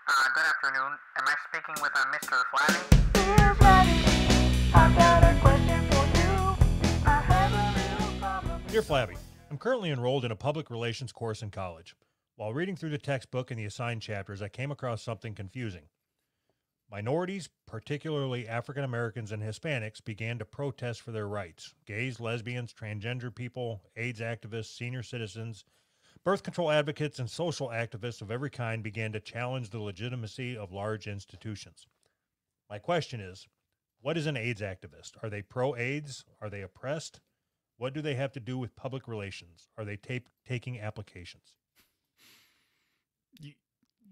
Good afternoon. Am I speaking with Mr. Flabby? Dear Flabby, I've got a question for you. I have a little problem. Dear Flabby, I'm currently enrolled in a public relations course in college. While reading through the textbook and the assigned chapters, I came across something confusing. Minorities, particularly African Americans and Hispanics, began to protest for their rights. Gays, lesbians, transgender people, AIDS activists, senior citizens, birth control advocates, and social activists of every kind began to challenge the legitimacy of large institutions. My question is, what is an AIDS activist? Are they pro-AIDS? Are they oppressed? What do they have to do with public relations? Are they taking applications?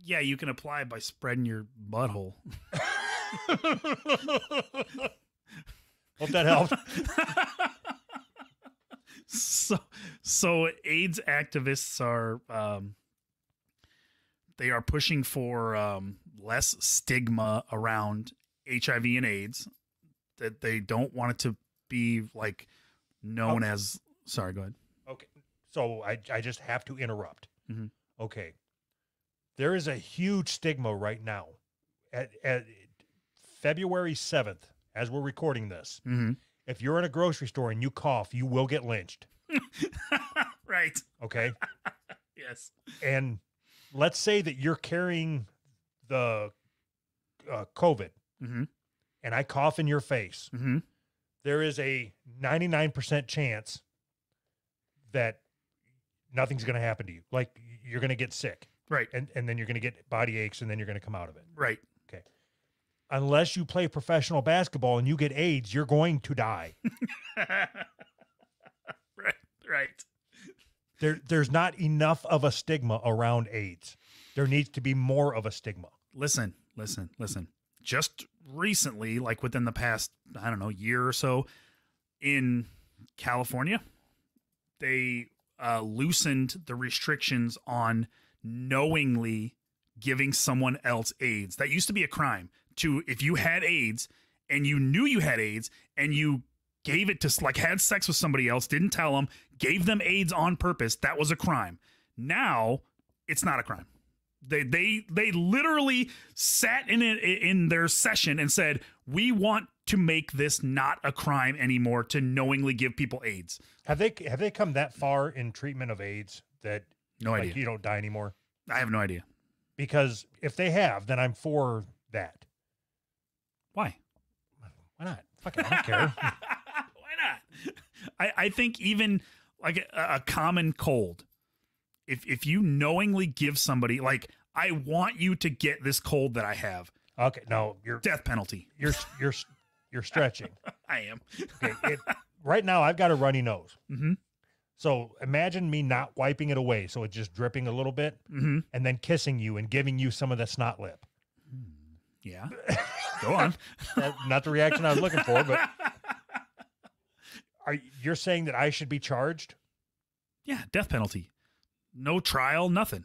Yeah, you can apply by spreading your butthole. Hope that helped. So AIDS activists are they are pushing for less stigma around HIV and AIDS. That they don't want it to be like known as. Sorry, go ahead. Okay, so I just have to interrupt. Mm-hmm. Okay, there is a huge stigma right now. At February 7th, as we're recording this, Mm-hmm. if you're in a grocery store and you cough, you will get lynched. Right. Okay. Yes. And let's say that you're carrying the COVID, Mm-hmm. and I cough in your face. Mm-hmm. There is a 99% chance that nothing's going to happen to you. Like, you're going to get sick. Right. And then you're going to get body aches, and then you're going to come out of it. Right. Okay. Unless you play professional basketball and you get AIDS, you're going to die. Right. There's not enough of a stigma around AIDS. There needs to be more of a stigma. Listen. Just recently, like within the past, I don't know, year or so, in California, they loosened the restrictions on knowingly giving someone else AIDS. That used to be a crime. If you had AIDS and you knew you had AIDS and you gave it to, like, had sex with somebody else, didn't tell them, gave them AIDS on purpose, that was a crime. Now it's not a crime. They literally sat in their session and said, we want to make this not a crime anymore to knowingly give people AIDS. Have they come that far in treatment of AIDS that No idea. you don't die anymore? I have no idea. Because if they have, then I'm for that. Why? Why not? Fuck it, I don't care. Why not? I think even like a common cold, if you knowingly give somebody, like, I want you to get this cold that I have. Okay, no, you're Death penalty. you're stretching. I am. Okay, right now I've got a runny nose. Mm-hmm. So imagine me not wiping it away, so it's just dripping a little bit, Mm-hmm. and then kissing you and giving you some of the snot lip. Yeah. Go on. Not the reaction I was looking for, but you're saying that I should be charged? Yeah, death penalty. No trial, nothing.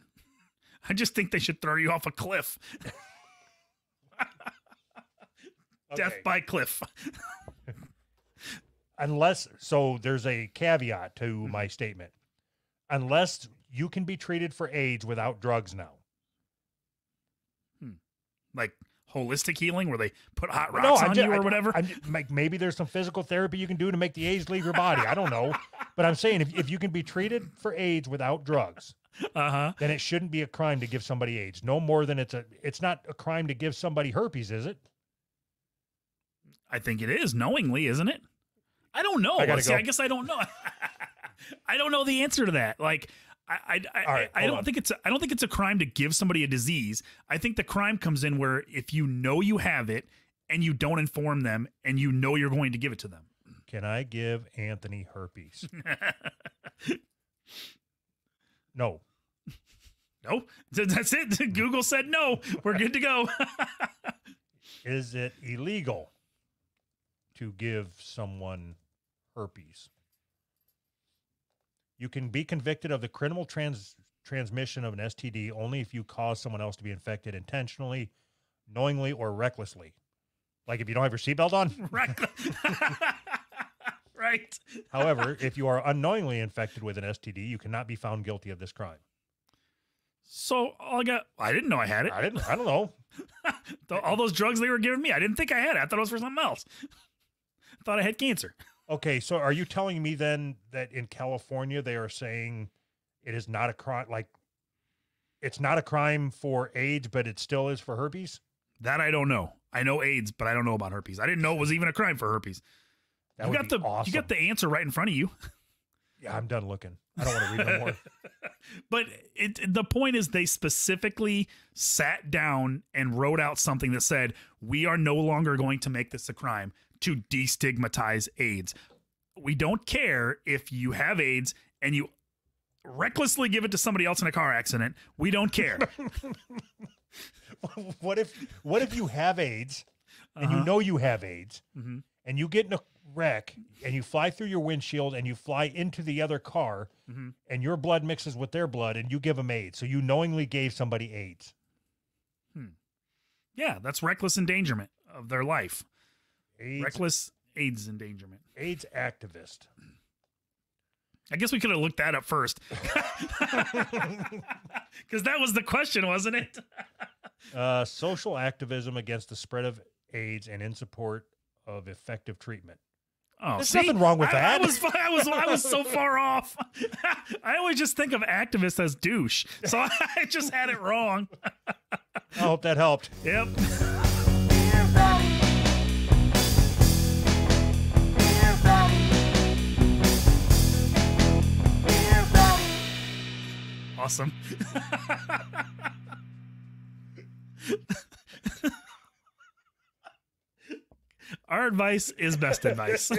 I just think they should throw you off a cliff. Death Okay. by cliff. So there's a caveat to my statement. Unless you can be treated for AIDS without drugs now. Like holistic healing where they put hot rocks on you or whatever. Like, maybe there's some physical therapy you can do to make the AIDS leave your body. I don't know. But I'm saying if you can be treated for AIDS without drugs, then it shouldn't be a crime to give somebody AIDS. No more than it's not a crime to give somebody herpes, is it? I think it is knowingly, isn't it? I don't know. I gotta See, go. I guess I don't know. I don't know the answer to that. Like, I don't think it's a crime to give somebody a disease. I think the crime comes in where if you know you have it and you don't inform them and you know you're going to give it to them. Can I give Anthony herpes? No. No, that's it. Google said no. We're good to go. Is it illegal to give someone herpes? You can be convicted of the criminal transmission of an STD only if you cause someone else to be infected intentionally, knowingly, or recklessly. Like if you don't have your seatbelt on? Right. However, if you are unknowingly infected with an STD, you cannot be found guilty of this crime. So I didn't know I had it. I don't know. All those drugs they were giving me, I didn't think I had it. I thought it was for something else. I thought I had cancer. Okay, so are you telling me then that in California they are saying it is not a crime, like it's not a crime for AIDS, but it still is for herpes? That I don't know. I know AIDS, but I don't know about herpes. I didn't know it was even a crime for herpes. That You would got be the awesome. you got the answer right in front of you. Yeah, I'm done looking. I don't want to read no more. But the point is they specifically sat down and wrote out something that said, we are no longer going to make this a crime to destigmatize AIDS. We don't care if you have AIDS and you recklessly give it to somebody else in a car accident. We don't care. What if you have AIDS and you know you have AIDS and you get in a wreck and you fly through your windshield and you fly into the other car and your blood mixes with their blood and you give them AIDS. So you knowingly gave somebody AIDS. Yeah, that's reckless endangerment of their life. AIDS, Reckless AIDS endangerment. AIDS activist. I guess we could have looked that up first. Because that was the question, wasn't it? Social activism against the spread of AIDS and in support of effective treatment. Oh, There's see? nothing wrong with that. I was so far off. I always just think of activist as douche, so I just had it wrong. I hope that helped. Yep. Dear Flabby. Dear Flabby. Dear Flabby. Awesome. Our advice is best advice.